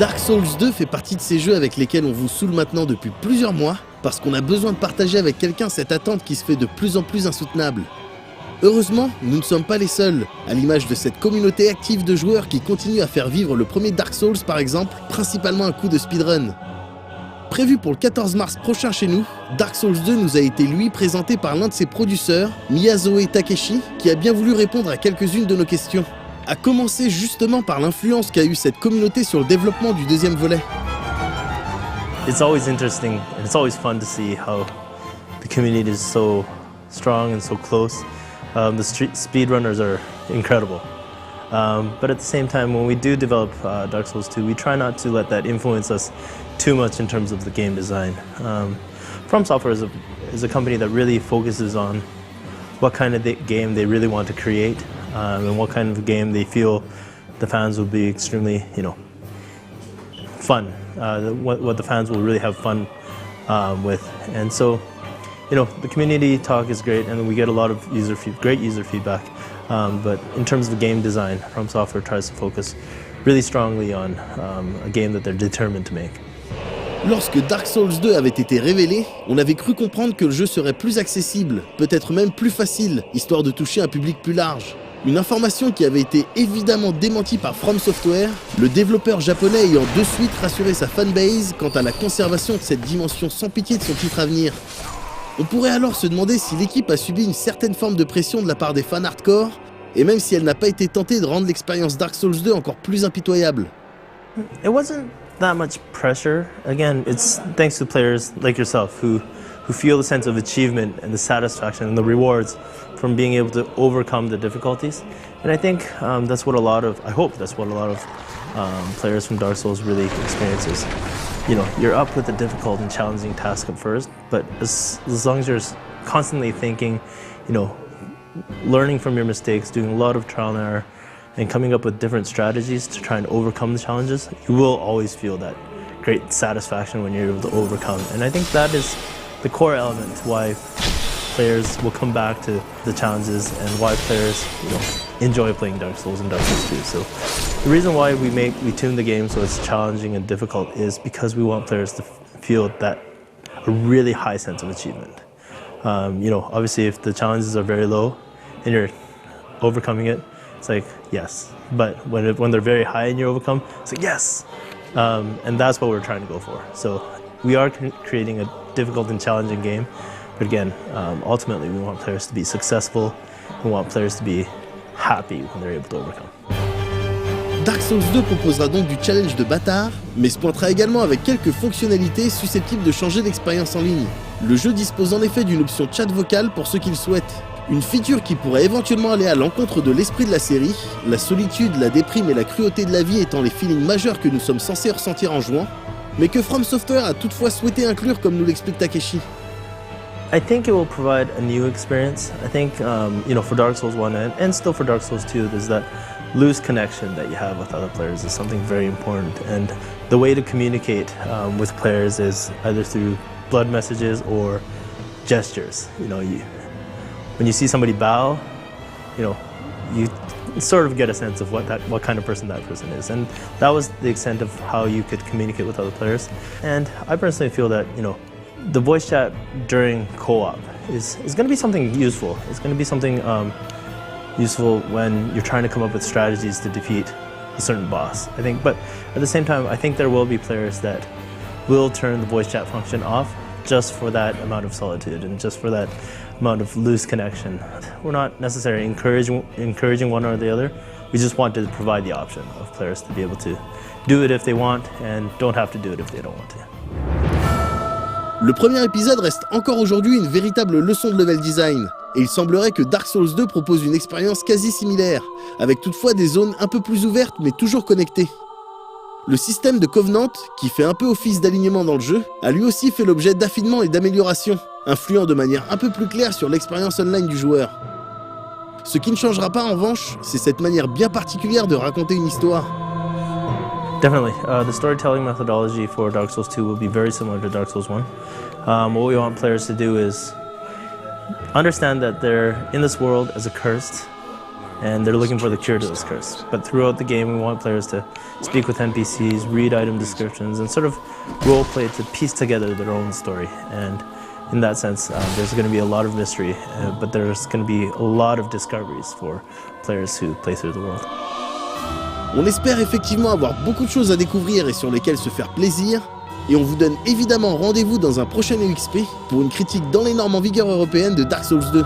Dark Souls 2 fait partie de ces jeux avec lesquels on vous saoule maintenant depuis plusieurs mois, parce qu'on a besoin de partager avec quelqu'un cette attente qui se fait de plus en plus insoutenable. Heureusement, nous ne sommes pas les seuls, à l'image de cette communauté active de joueurs qui continue à faire vivre le premier Dark Souls par exemple, principalement un coup de speedrun. Prévu pour le 14 mars prochain chez nous, Dark Souls 2 nous a été lui présenté par l'un de ses producteurs, Miyazoe Takeshi, qui a bien voulu répondre à quelques-unes de nos questions. À commencer justement par l'influence qu'a eu cette communauté sur le développement du deuxième volet. It's always interesting and it's always fun to see how the community is so strong and so close. The speedrunners are incredible. But at the same time, when we do develop Dark Souls 2, we try not to let that influence us too much in terms of the game design. From Software is a company that really focuses on what kind of game they really want to create and what kind of game they feel the fans will be extremely, fun. What the fans will really have fun with. And so, the community talk is great, and we get a lot of great user feedback. But in terms of game design, From Software tries to focus really strongly on a game that they're determined to make. Lorsque Dark Souls 2 avait été révélé, on avait cru comprendre que le jeu serait plus accessible, peut-être même plus facile, histoire de toucher un public plus large. Une information qui avait été évidemment démentie par From Software, le développeur japonais ayant de suite rassuré sa fanbase quant à la conservation de cette dimension sans pitié de son titre à venir. On pourrait alors se demander si l'équipe a subi une certaine forme de pression de la part des fans hardcore, et même si elle n'a pas été tentée de rendre l'expérience Dark Souls 2 encore plus impitoyable. It wasn't that much pressure. Again, it's thanks to players like yourself who feel the sense of achievement and the satisfaction and the rewards from being able to overcome the difficulties. And I think that's what I hope that's what a lot of players from Dark Souls really experiences. You're up with a difficult and challenging task at first, but as long as you're constantly thinking, learning from your mistakes, doing a lot of trial and error, and coming up with different strategies to try and overcome the challenges, you will always feel that great satisfaction when you're able to overcome. And I think that is the core element to why players will come back to the challenges and why players enjoy playing Dark Souls and Dark Souls 2. So the reason why we tune the game so it's challenging and difficult is because we want players to feel a really high sense of achievement. Obviously if the challenges are very low and you're overcoming it, it's like, yes. But when they're very high and you overcome, it's like, yes. And that's what we're trying to go for. So we are creating a difficult and challenging game. But again, ultimately we want players to be successful. We want players to be happy when they're able to overcome. Dark Souls 2 proposera donc du challenge de bâtard, mais se pointera également avec quelques fonctionnalités susceptibles de changer l'expérience en ligne. Le jeu dispose en effet d'une option chat vocal pour ceux qui le souhaitent. Une feature qui pourrait éventuellement aller à l'encontre de l'esprit de la série, la solitude, la déprime et la cruauté de la vie étant les feelings majeurs que nous sommes censés ressentir en jouant, mais que From Software a toutefois souhaité inclure comme nous l'explique Takeshi. I think it will provide a new experience. I think, for Dark Souls 1 and still for Dark Souls 2, there's that loose connection that you have with other players is something very important. And the way to communicate with players is either through blood messages or gestures. When you see somebody bow, you sort of get a sense of what kind of person that person is. And that was the extent of how you could communicate with other players. And I personally feel that, the voice chat during co-op is going to be something useful. It's going to be something useful when you're trying to come up with strategies to defeat a certain boss, I think. But at the same time, I think there will be players that will turn the voice chat function off just for that amount of solitude and just for that amount of loose connection. We're not necessarily encouraging one or the other. We just want to provide the option of players to be able to do it if they want and don't have to do it if they don't want to. Le premier épisode reste encore aujourd'hui une véritable leçon de level design, et il semblerait que Dark Souls 2 propose une expérience quasi similaire, avec toutefois des zones un peu plus ouvertes mais toujours connectées. Le système de Covenant, qui fait un peu office d'alignement dans le jeu, a lui aussi fait l'objet d'affinements et d'améliorations, influant de manière un peu plus claire sur l'expérience online du joueur. Ce qui ne changera pas en revanche, c'est cette manière bien particulière de raconter une histoire. Definitely. The storytelling methodology for Dark Souls 2 will be very similar to Dark Souls 1. What we want players to do is understand that they're in this world as accursed, and they're looking for the cure to this curse. But throughout the game, we want players to speak with NPCs, read item descriptions, and sort of role-play to piece together their own story. And in that sense, there's going to be a lot of mystery, but there's going to be a lot of discoveries for players who play through the world. On espère effectivement avoir beaucoup de choses à découvrir et sur lesquelles se faire plaisir, et on vous donne évidemment rendez-vous dans un prochain EXP pour une critique dans les normes en vigueur européenne de Dark Souls 2.